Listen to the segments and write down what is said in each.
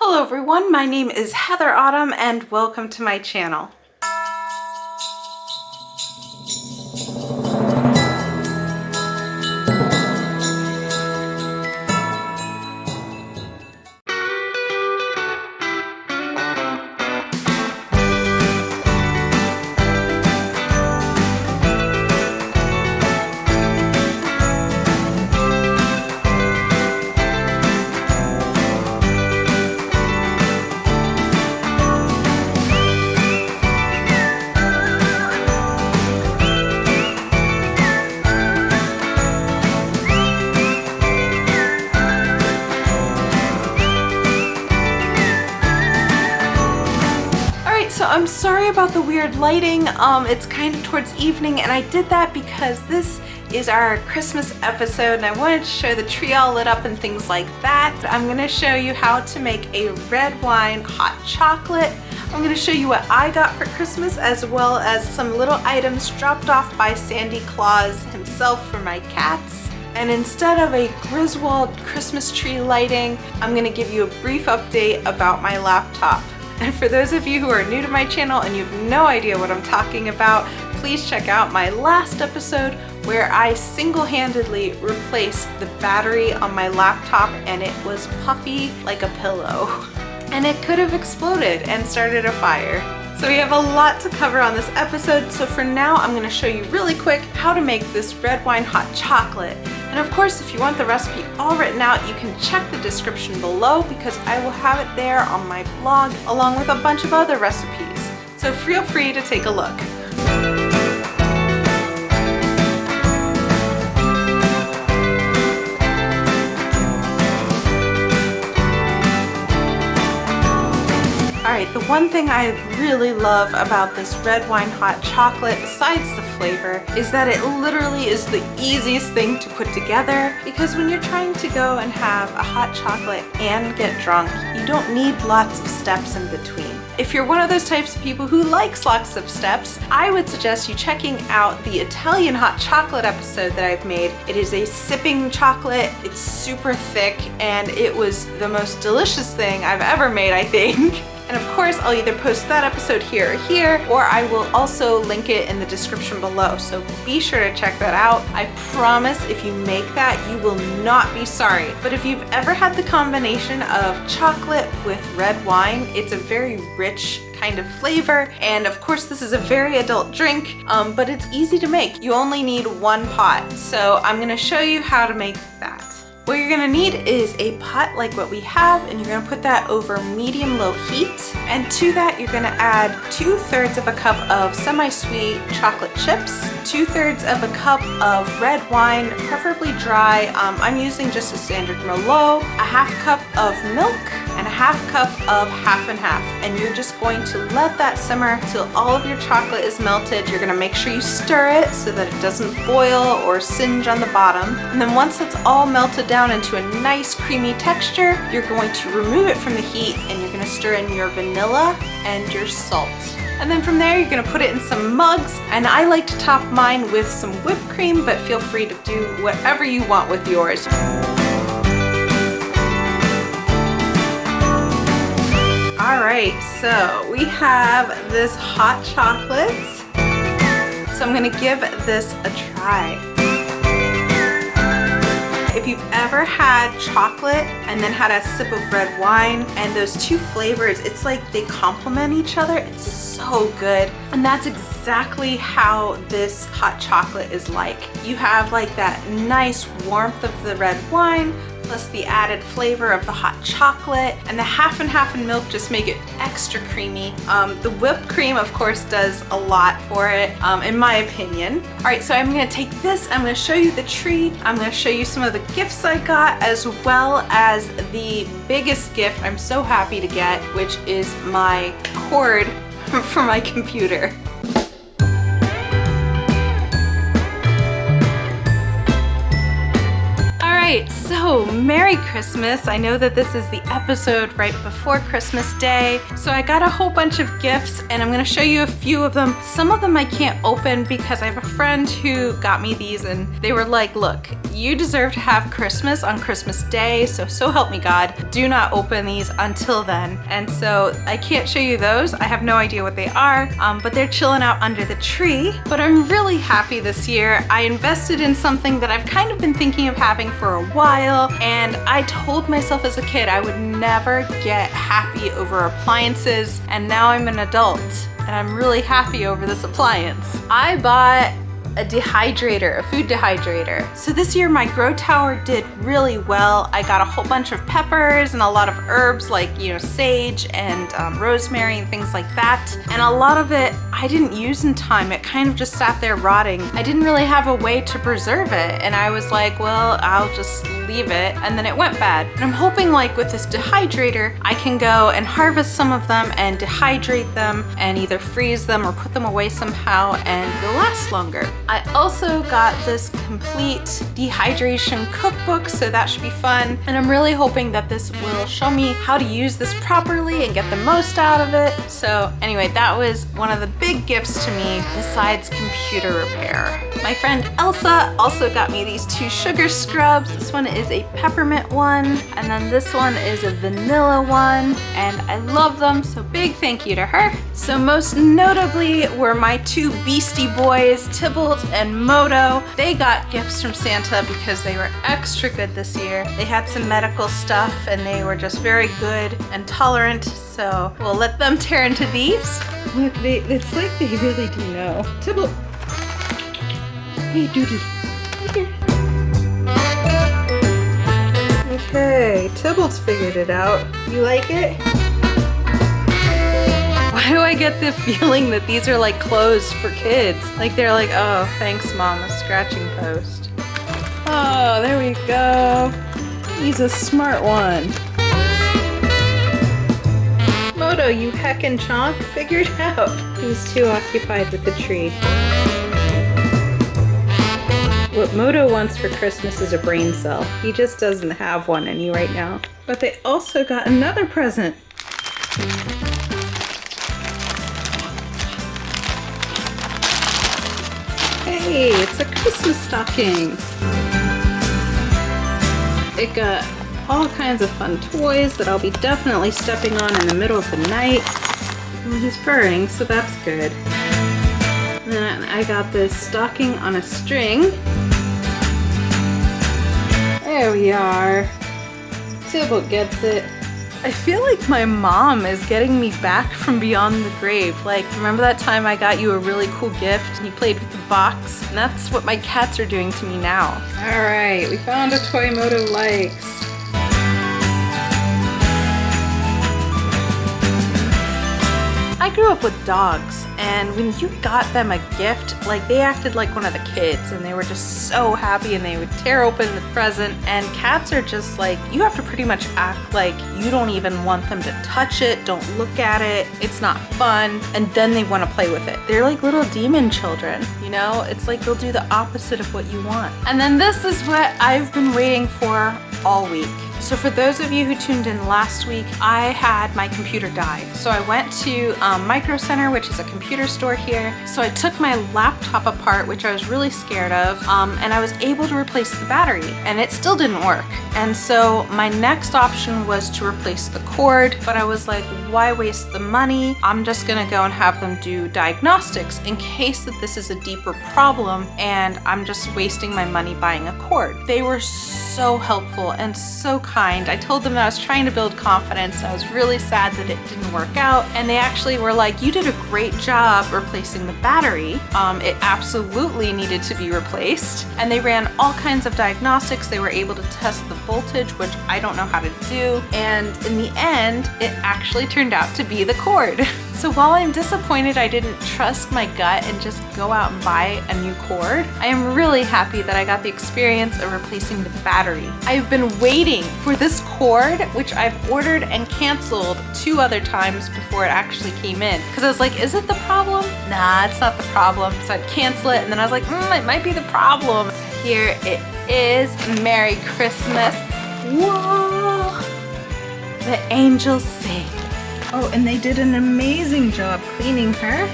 Hello everyone, my name is Heather Autumn and welcome to my channel. So I'm sorry about the weird lighting. It's kind of towards evening and I did that because this is our Christmas episode and I wanted to show the tree all lit up and things like that. I'm gonna show you how to make a red wine hot chocolate. I'm gonna show you what I got for Christmas as well as some little items dropped off by Sandy Claus himself for my cats. And instead of a Griswold Christmas tree lighting, I'm gonna give you a brief update about my laptop. And for those of you who are new to my channel and you have no idea what I'm talking about, please check out my last episode where I single-handedly replaced the battery on my laptop and it was puffy like a pillow. And it could have exploded and started a fire. So we have a lot to cover on this episode, so for now I'm going to show you really quick how to make this red wine hot chocolate. And of course, if you want the recipe all written out, you can check the description below because I will have it there on my blog along with a bunch of other recipes. So feel free to take a look. Alright, the one thing I really love about this red wine hot chocolate, besides the flavor, is that it literally is the easiest thing to put together because when you're trying to go and have a hot chocolate and get drunk, you don't need lots of steps in between. If you're one of those types of people who likes lots of steps, I would suggest you checking out the Italian hot chocolate episode that I've made. It is a sipping chocolate, it's super thick, and it was the most delicious thing I've ever made, I think. And of course, I'll either post that episode here or here, or I will also link it in the description below. So be sure to check that out. I promise if you make that, you will not be sorry. But if you've ever had the combination of chocolate with red wine, it's a very rich kind of flavor. And of course, this is a very adult drink, but it's easy to make. You only need one pot. So I'm gonna show you how to make that. What you're gonna need is a pot like what we have, and you're gonna put that over medium-low heat. And to that, you're gonna add 2/3 of a cup of semi-sweet chocolate chips, 2/3 of a cup of red wine, preferably dry. I'm using just a standard Merlot, a 1/2 cup of milk, and a 1/2 cup of half and half. And you're just going to let that simmer till all of your chocolate is melted. You're gonna make sure you stir it so that it doesn't boil or singe on the bottom. And then once it's all melted down into a nice creamy texture, you're going to remove it from the heat and you're gonna stir in your vanilla and your salt. And then from there, you're gonna put it in some mugs. And I like to top mine with some whipped cream, but feel free to do whatever you want with yours. Alright, so we have this hot chocolate. So I'm gonna give this a try. If you've ever had chocolate and then had a sip of red wine and those two flavors, it's like they complement each other. It's so good. And that's exactly how this hot chocolate is like. You have like that nice warmth of the red wine plus the added flavor of the hot chocolate, and the half and half in milk just make it extra creamy. The whipped cream, of course, does a lot for it, in my opinion. All right, so I'm gonna take this, I'm gonna show you the tree, I'm gonna show you some of the gifts I got, as well as the biggest gift I'm so happy to get, which is my cord for my computer. right, so Merry Christmas. I know that this is the episode right before Christmas Day, so I got a whole bunch of gifts and I'm gonna show you a few of them. Some of them I can't open because I have a friend who got me these and they were like, look, you deserve to have Christmas on Christmas Day, so help me God, do not open these until then. And so I can't show you those. I have no idea what they are, but they're chilling out under the tree. But I'm really happy this year. I invested in something that I've kind of been thinking of having for a while, and I told myself as a kid I would never get happy over appliances, and now I'm an adult and I'm really happy over this appliance. I bought a dehydrator, a food dehydrator. So this year my grow tower did really well. I got a whole bunch of peppers and a lot of herbs like, sage and rosemary and things like that. And a lot of it I didn't use in time. It kind of just sat there rotting. I didn't really have a way to preserve it. And I was like, well, I'll just leave it. And then it went bad. And I'm hoping like with this dehydrator, I can go and harvest some of them and dehydrate them and either freeze them or put them away somehow and they'll last longer. I also got this complete dehydration cookbook, so that should be fun. And I'm really hoping that this will show me how to use this properly and get the most out of it. So anyway, that was one of the big gifts to me besides computer repair. My friend Elsa also got me these 2 sugar scrubs. This one is a peppermint one, and then this one is a vanilla one, and I love them, so big thank you to her. So most notably were my 2 Beastie Boys, Tybalt and Moto. They got gifts from Santa because they were extra good this year. They had some medical stuff and they were just very good and tolerant, so we'll let them tear into these. Look, it's like they really do know. Tybalt. Hey, Doody. Here. Okay, Tybalt's figured it out. You like it? Why do I get the feeling that these are like clothes for kids? Like they're like, oh, thanks mom, a scratching post. Oh, there we go. He's a smart one. Moto, you heckin' chonk, figured out. He's too occupied with the tree. What Moto wants for Christmas is a brain cell. He just doesn't have one any right now. But they also got another present. Hey, it's a Christmas stocking. It got all kinds of fun toys that I'll be definitely stepping on in the middle of the night. And he's purring, so that's good. And then I got this stocking on a string. There we are. Tybalt gets it. I feel like my mom is getting me back from beyond the grave. Like, remember that time I got you a really cool gift and you played with the box? And that's what my cats are doing to me now. All right, we found a toy Moto likes. I grew up with dogs, and when you got them a gift, like they acted like one of the kids and they were just so happy and they would tear open the present. And cats are just like, you have to pretty much act like you don't even want them to touch it, don't look at it, it's not fun, and then they want to play with it. They're like little demon children, It's like they'll do the opposite of what you want. And then this is what I've been waiting for all week. So for those of you who tuned in last week, I had my computer die. So I went to Micro Center, which is a computer store here. So I took my laptop apart, which I was really scared of, and I was able to replace the battery, and it still didn't work. And so my next option was to replace the cord, but I was like, why waste the money? I'm just gonna go and have them do diagnostics in case that this is a deeper problem and I'm just wasting my money buying a cord. They were so helpful and so kind. I told them that I was trying to build confidence and I was really sad that it didn't work out, and they actually were like, you did a great job replacing the battery. It absolutely needed to be replaced, and they ran all kinds of diagnostics. They were able to test the voltage, which I don't know how to do, and in the end it actually turned out to be the cord. So while I'm disappointed I didn't trust my gut and just go out and buy a new cord, I am really happy that I got the experience of replacing the battery. I've been waiting for this cord, which I've ordered and canceled 2 other times before it actually came in. Because I was like, is it the problem? Nah, it's not the problem. So I'd cancel it, and then I was like, it might be the problem. here it is. Merry Christmas. Whoa! The angels sing. Oh, and they did an amazing job cleaning her.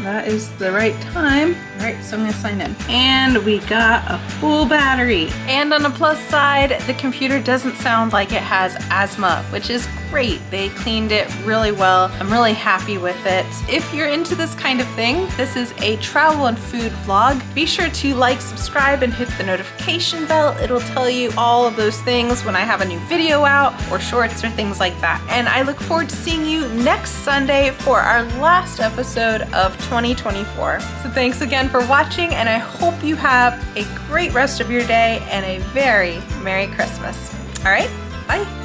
That is the right time. All right, so I'm gonna sign in. And we got a full battery. And on the plus side, the computer doesn't sound like it has asthma, which is great. They cleaned it really well. I'm really happy with it. If you're into this kind of thing, this is a travel and food vlog. Be sure to like, subscribe, and hit the notification bell. It'll tell you all of those things when I have a new video out or shorts or things like that. And I look forward to seeing you next Sunday for our last episode of 2024. So thanks again for watching, and I hope you have a great rest of your day and a very Merry Christmas. All right, bye.